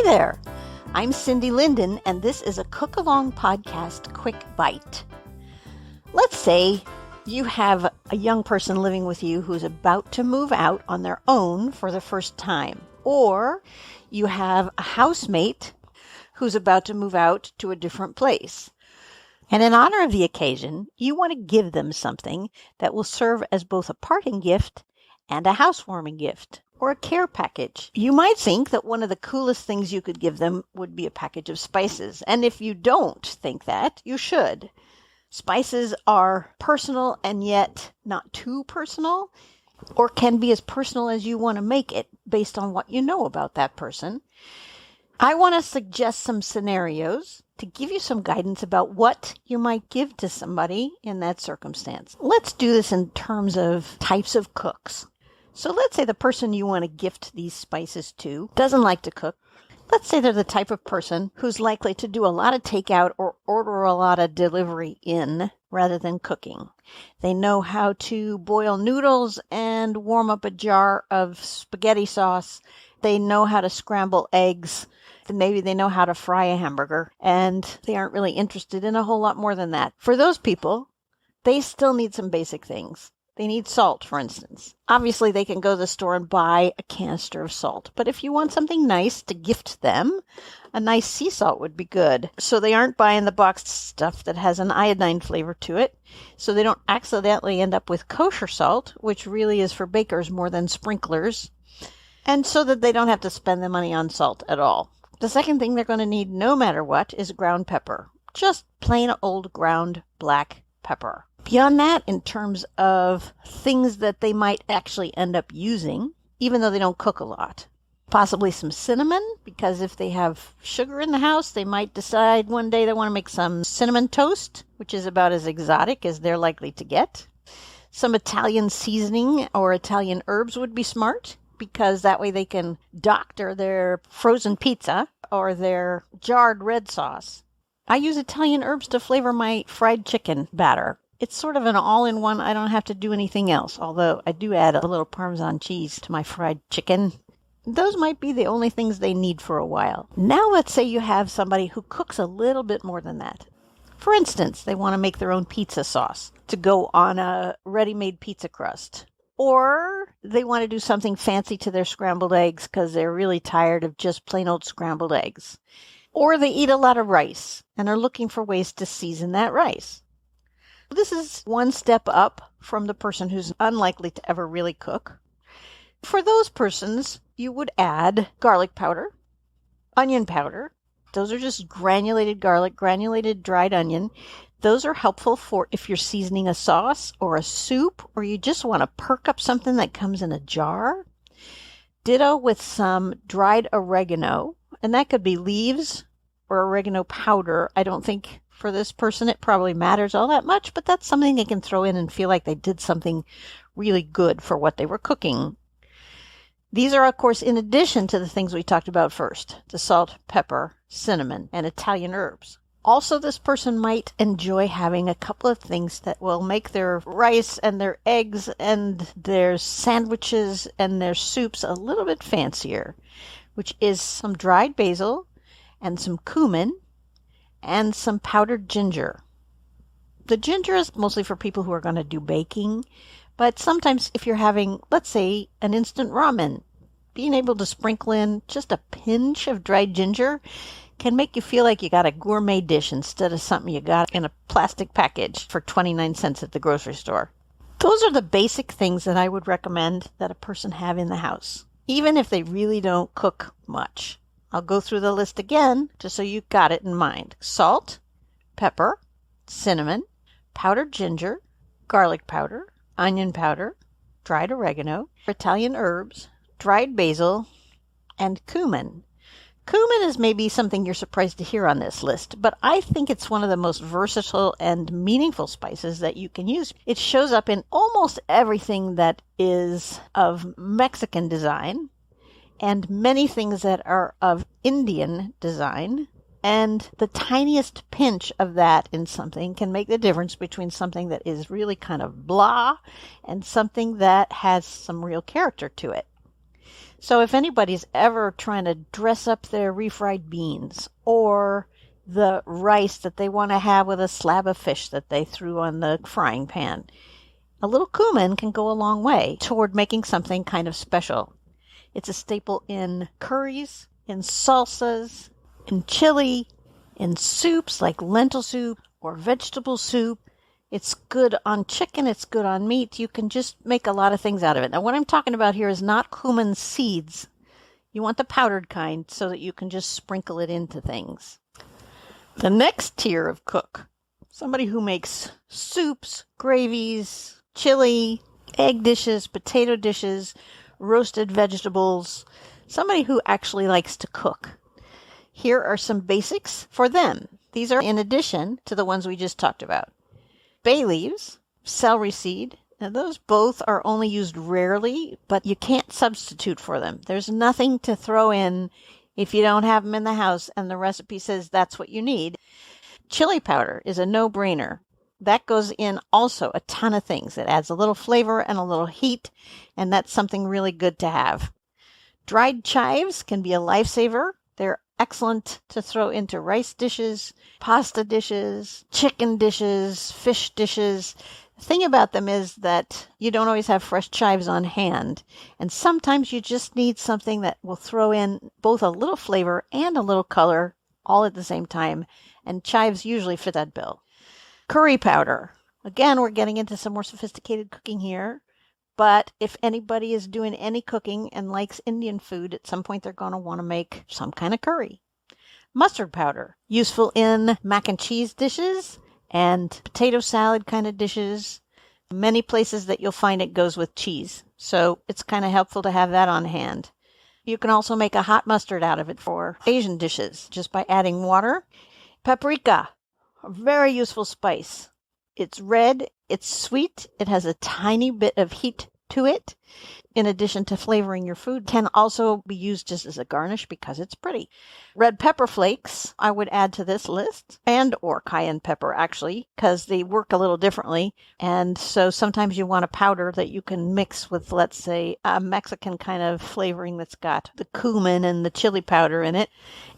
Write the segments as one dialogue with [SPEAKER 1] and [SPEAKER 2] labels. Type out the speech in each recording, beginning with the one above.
[SPEAKER 1] Hi there. I'm Cindy Linden, and this is a Cookalong podcast quick bite. Let's say you have a young person living with you who's about to move out on their own for the first time, or you have a housemate who's about to move out to a different place. And in honor of the occasion, you want to give them something that will serve as both a parting gift and a housewarming gift, or a care package. You might think that one of the coolest things you could give them would be a package of spices. And if you don't think that, you should. Spices are personal and yet not too personal, or can be as personal as you want to make it based on what you know about that person. I want to suggest some scenarios to give you some guidance about what you might give to somebody in that circumstance. Let's do this in terms of types of cooks. So let's say the person you want to gift these spices to doesn't like to cook. Let's say they're the type of person who's likely to do a lot of takeout or order a lot of delivery in rather than cooking. They know how to boil noodles and warm up a jar of spaghetti sauce. They know how to scramble eggs. Maybe they know how to fry a hamburger, and they aren't really interested in a whole lot more than that. For those people, they still need some basic things. They need salt, for instance. Obviously, they can go to the store and buy a canister of salt. But if you want something nice to gift them, a nice sea salt would be good. So they aren't buying the boxed stuff that has an iodine flavor to it. So they don't accidentally end up with kosher salt, which really is for bakers more than sprinklers. And so that they don't have to spend the money on salt at all. The second thing they're going to need no matter what is ground pepper. Just plain old ground black pepper. Beyond that, in terms of things that they might actually end up using, even though they don't cook a lot. Possibly some cinnamon, because if they have sugar in the house, they might decide one day they want to make some cinnamon toast, which is about as exotic as they're likely to get. Some Italian seasoning or Italian herbs would be smart, because that way they can doctor their frozen pizza or their jarred red sauce. I use Italian herbs to flavor my fried chicken batter. It's sort of an all-in-one. I don't have to do anything else, although I do add a little Parmesan cheese to my fried chicken. Those might be the only things they need for a while. Now let's say you have somebody who cooks a little bit more than that. For instance, they want to make their own pizza sauce to go on a ready-made pizza crust. Or they want to do something fancy to their scrambled eggs because they're really tired of just plain old scrambled eggs. Or they eat a lot of rice and are looking for ways to season that rice. This is one step up from the person who's unlikely to ever really cook. For those persons, you would add garlic powder, onion powder. Those are just granulated garlic, granulated dried onion. Those are helpful for if you're seasoning a sauce or a soup, or you just want to perk up something that comes in a jar. Ditto with some dried oregano, and that could be leaves or oregano powder. I don't think for this person it probably matters all that much, but that's something they can throw in and feel like they did something really good for what they were cooking. These are, of course, in addition to the things we talked about first, the salt, pepper, cinnamon, and Italian herbs. Also, this person might enjoy having a couple of things that will make their rice and their eggs and their sandwiches and their soups a little bit fancier, which is some dried basil and some cumin and some powdered ginger. The ginger is mostly for people who are going to do baking, but sometimes if you're having, let's say, an instant ramen, being able to sprinkle in just a pinch of dried ginger can make you feel like you got a gourmet dish instead of something you got in a plastic package for 29 cents at the grocery store. Those are the basic things that I would recommend that a person have in the house, even if they really don't cook much. I'll go through the list again, just so you've got it in mind. Salt, pepper, cinnamon, powdered ginger, garlic powder, onion powder, dried oregano, Italian herbs, dried basil, and cumin. Cumin is maybe something you're surprised to hear on this list, but I think it's one of the most versatile and meaningful spices that you can use. It shows up in almost everything that is of Mexican design, and many things that are of Indian design, and the tiniest pinch of that in something can make the difference between something that is really kind of blah and something that has some real character to it. So if anybody's ever trying to dress up their refried beans or the rice that they want to have with a slab of fish that they threw on the frying pan, a little cumin can go a long way toward making something kind of special. It's a staple in curries, in salsas, in chili, in soups like lentil soup or vegetable soup. It's good on chicken. It's good on meat. You can just make a lot of things out of it. Now, what I'm talking about here is not cumin seeds. You want the powdered kind so that you can just sprinkle it into things. The next tier of cook, somebody who makes soups, gravies, chili, egg dishes, potato dishes, roasted vegetables, somebody who actually likes to cook. Here are some basics for them. These are in addition to the ones we just talked about. Bay leaves, celery seed, and those both are only used rarely, but you can't substitute for them. There's nothing to throw in if you don't have them in the house and the recipe says that's what you need. Chili powder is a no-brainer. That goes in also a ton of things. It adds a little flavor and a little heat, and that's something really good to have. Dried chives can be a lifesaver. They're excellent to throw into rice dishes, pasta dishes, chicken dishes, fish dishes. The thing about them is that you don't always have fresh chives on hand, and sometimes you just need something that will throw in both a little flavor and a little color all at the same time, and chives usually fit that bill. Curry powder. Again, we're getting into some more sophisticated cooking here. But if anybody is doing any cooking and likes Indian food, at some point they're going to want to make some kind of curry. Mustard powder, useful in mac and cheese dishes and potato salad kind of dishes. Many places that you'll find it goes with cheese, so it's kind of helpful to have that on hand. You can also make a hot mustard out of it for Asian dishes just by adding water. Paprika, a very useful spice. It's red, it's sweet, it has a tiny bit of heat to it. In addition to flavoring your food, can also be used just as a garnish because it's pretty. Red pepper flakes, I would add to this list, and or cayenne pepper actually, because they work a little differently. And so sometimes you want a powder that you can mix with, let's say, a Mexican kind of flavoring that's got the cumin and the chili powder in it.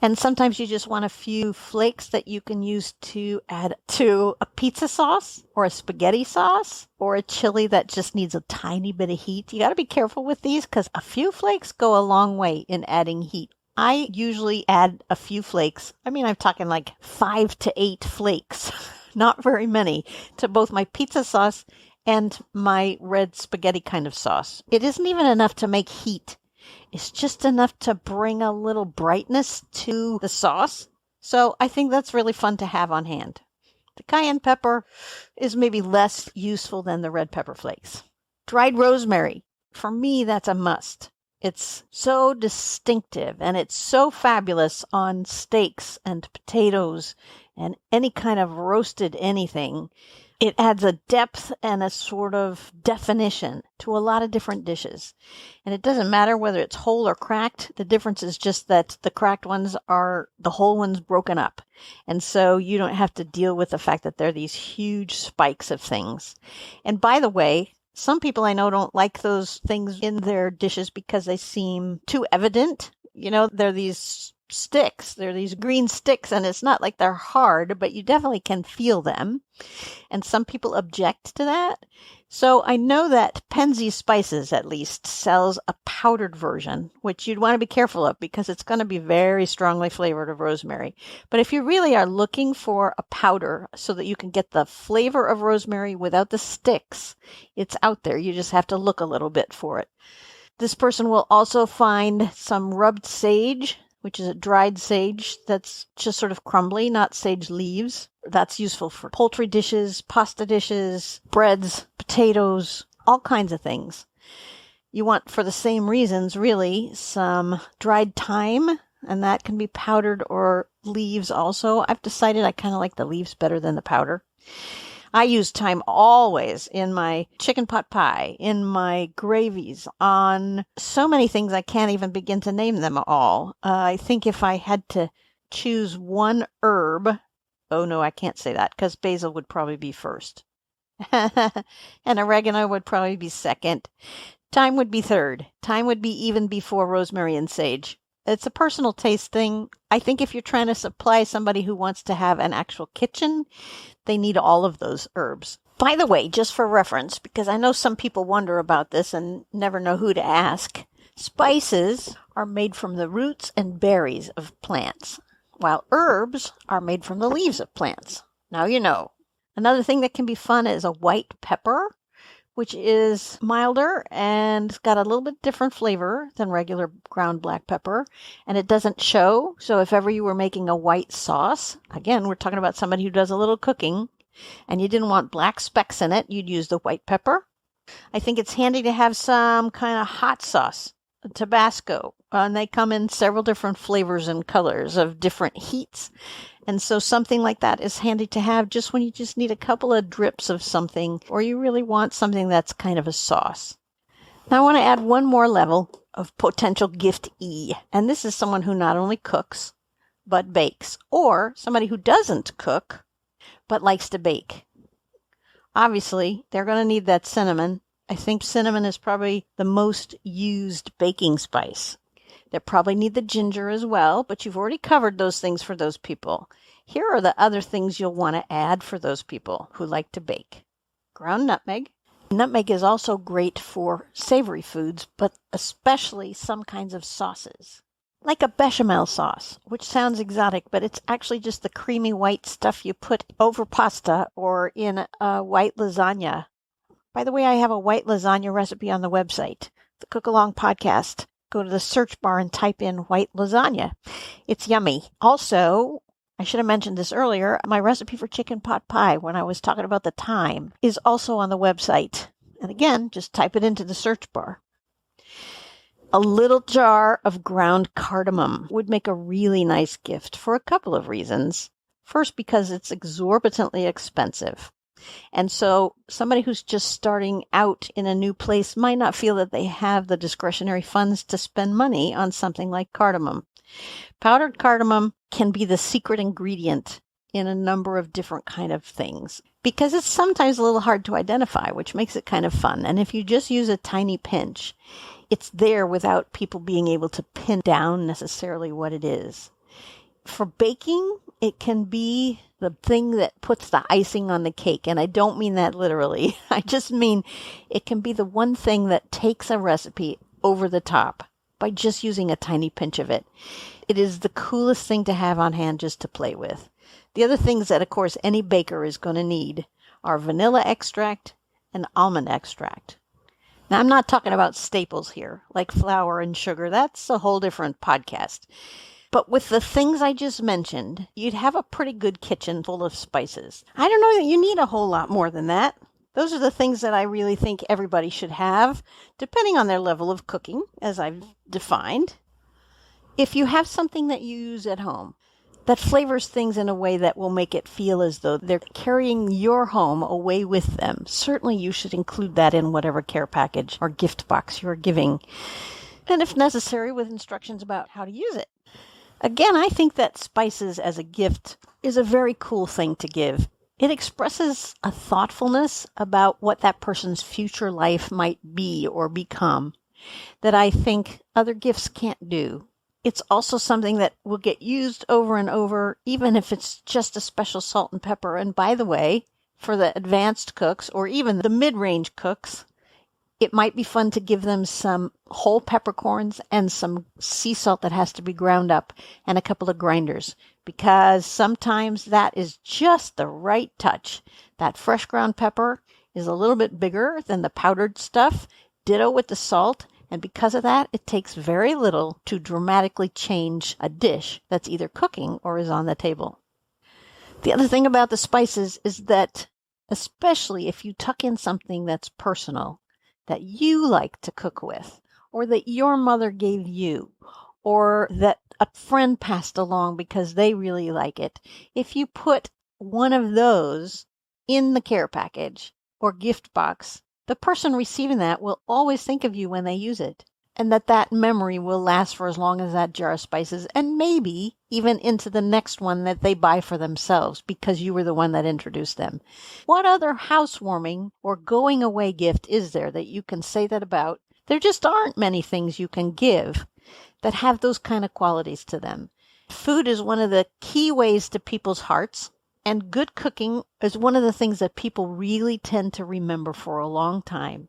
[SPEAKER 1] And sometimes you just want a few flakes that you can use to add to a pizza sauce or a spaghetti sauce or a chili that just needs a tiny bit of heat. You got to be careful with these because a few flakes go a long way in adding heat. I usually add a few flakes. I mean, I'm talking like 5 to 8 flakes, not very many, to both my pizza sauce and my red spaghetti kind of sauce. It isn't even enough to make heat. It's just enough to bring a little brightness to the sauce. So I think that's really fun to have on hand. The cayenne pepper is maybe less useful than the red pepper flakes. Dried rosemary. For me, that's a must. It's so distinctive and it's so fabulous on steaks and potatoes and any kind of roasted anything. It adds a depth and a sort of definition to a lot of different dishes. And it doesn't matter whether it's whole or cracked. The difference is just that the cracked ones are the whole ones broken up. And so you don't have to deal with the fact that there are these huge spikes of things. And by the way, some people I know don't like those things in their dishes because they seem too evident. You know, they're these sticks. They're these green sticks, and it's not like they're hard, but you definitely can feel them. And some people object to that. So I know that Penzeys Spices, at least, sells a powdered version, which you'd want to be careful of because it's going to be very strongly flavored of rosemary. But if you really are looking for a powder so that you can get the flavor of rosemary without the sticks, it's out there. You just have to look a little bit for it. This person will also find some rubbed sage, which is a dried sage that's just sort of crumbly, not sage leaves. That's useful for poultry dishes, pasta dishes, breads, potatoes, all kinds of things. You want, for the same reasons, really, some dried thyme, and that can be powdered or leaves also. I've decided I kind of like the leaves better than the powder. I use thyme always in my chicken pot pie, in my gravies, on so many things I can't even begin to name them all. I think if I had to choose one herb, oh no, I can't say that because basil would probably be first. And oregano would probably be second. Thyme would be third. Thyme would be even before rosemary and sage. It's a personal taste thing. I think if you're trying to supply somebody who wants to have an actual kitchen, they need all of those herbs. By the way, just for reference, because I know some people wonder about this and never know who to ask, spices are made from the roots and berries of plants, while herbs are made from the leaves of plants. Now you know. Another thing that can be fun is a white pepper, which is milder and got a little bit different flavor than regular ground black pepper, and it doesn't show. So if ever you were making a white sauce, again, we're talking about somebody who does a little cooking, and you didn't want black specks in it, you'd use the white pepper. I think it's handy to have some kind of hot sauce, Tabasco, and they come in several different flavors and colors of different heats. And so something like that is handy to have just when you just need a couple of drips of something, or you really want something that's kind of a sauce. Now I want to add one more level of potential gift-y, and this is someone who not only cooks, but bakes, or somebody who doesn't cook, but likes to bake. Obviously, they're going to need that cinnamon. I think cinnamon is probably the most used baking spice. They probably need the ginger as well, but you've already covered those things for those people. Here are the other things you'll want to add for those people who like to bake. Ground nutmeg. Nutmeg is also great for savory foods, but especially some kinds of sauces. Like a bechamel sauce, which sounds exotic, but it's actually just the creamy white stuff you put over pasta or in a white lasagna. By the way, I have a white lasagna recipe on the website, the Cookalong podcast. Go to the search bar and type in white lasagna. It's yummy. Also, I should have mentioned this earlier, my recipe for chicken pot pie when I was talking about the thyme is also on the website. And again, just type it into the search bar. A little jar of ground cardamom would make a really nice gift for a couple of reasons. First, because it's exorbitantly expensive. And so somebody who's just starting out in a new place might not feel that they have the discretionary funds to spend money on something like cardamom. Powdered cardamom can be the secret ingredient in a number of different kind of things because it's sometimes a little hard to identify, which makes it kind of fun. And if you just use a tiny pinch, it's there without people being able to pin down necessarily what it is. For baking, it can be the thing that puts the icing on the cake. And I don't mean that literally. I just mean it can be the one thing that takes a recipe over the top by just using a tiny pinch of it. It is the coolest thing to have on hand just to play with. The other things that, of course, any baker is going to need are vanilla extract and almond extract. Now, I'm not talking about staples here, like flour and sugar. That's a whole different podcast. But with the things I just mentioned, you'd have a pretty good kitchen full of spices. I don't know that you need a whole lot more than that. Those are the things that I really think everybody should have, depending on their level of cooking, as I've defined. If you have something that you use at home that flavors things in a way that will make it feel as though they're carrying your home away with them, certainly you should include that in whatever care package or gift box you're giving, and if necessary, with instructions about how to use it. Again, I think that spices as a gift is a very cool thing to give. It expresses a thoughtfulness about what that person's future life might be or become that I think other gifts can't do. It's also something that will get used over and over, even if it's just a special salt and pepper. And by the way, for the advanced cooks or even the mid-range cooks, it might be fun to give them some whole peppercorns and some sea salt that has to be ground up and a couple of grinders, because sometimes that is just the right touch. That fresh ground pepper is a little bit bigger than the powdered stuff, ditto with the salt, and because of that, it takes very little to dramatically change a dish that's either cooking or is on the table. The other thing about the spices is that, especially if you tuck in something that's personal, that you like to cook with, or that your mother gave you, or that a friend passed along because they really like it, if you put one of those in the care package or gift box, the person receiving that will always think of you when they use it, and that memory will last for as long as that jar of spices, and maybe even into the next one that they buy for themselves because you were the one that introduced them. What other housewarming or going away gift is there that you can say that about There just aren't many things you can give that have those kind of qualities to them. Food is one of the key ways to people's hearts, and good cooking is one of the things that people really tend to remember for a long time.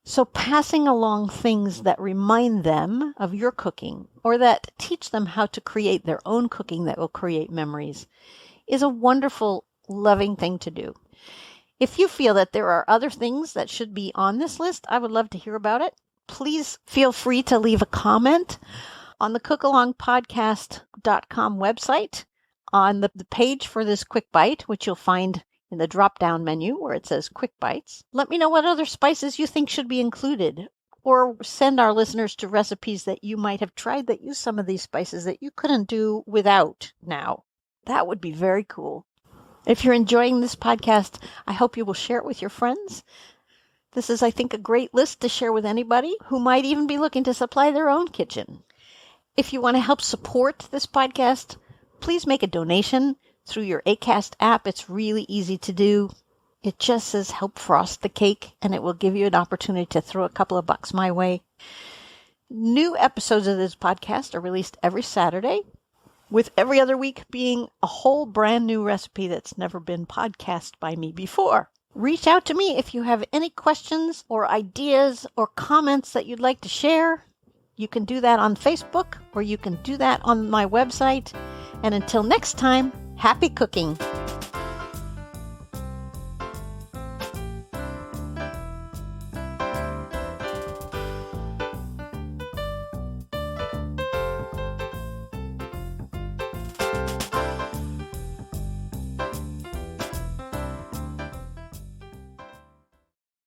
[SPEAKER 1] So passing along things that remind them of your cooking or that teach them how to create their own cooking that will create memories is a wonderful, loving thing to do. If you feel that there are other things that should be on this list, I would love to hear about it. Please feel free to leave a comment on the cookalongpodcast.com website on the page for this quick bite, which you'll find in the drop-down menu where it says Quick Bites. Let me know what other spices you think should be included, or send our listeners to recipes that you might have tried that use some of these spices that you couldn't do without now. That would be very cool. If you're enjoying this podcast, I hope you will share it with your friends. This is, I think, a great list to share with anybody who might even be looking to supply their own kitchen. If you want to help support this podcast, please make a donation through your Acast app. It's really easy to do. It just says help frost the cake, and it will give you an opportunity to throw a couple of bucks my way. New episodes of this podcast are released every Saturday, with every other week being a whole brand new recipe that's never been podcast by me before. Reach out to me if you have any questions or ideas or comments that you'd like to share. You can do that on Facebook, or you can do that on my website. And until next time, happy cooking.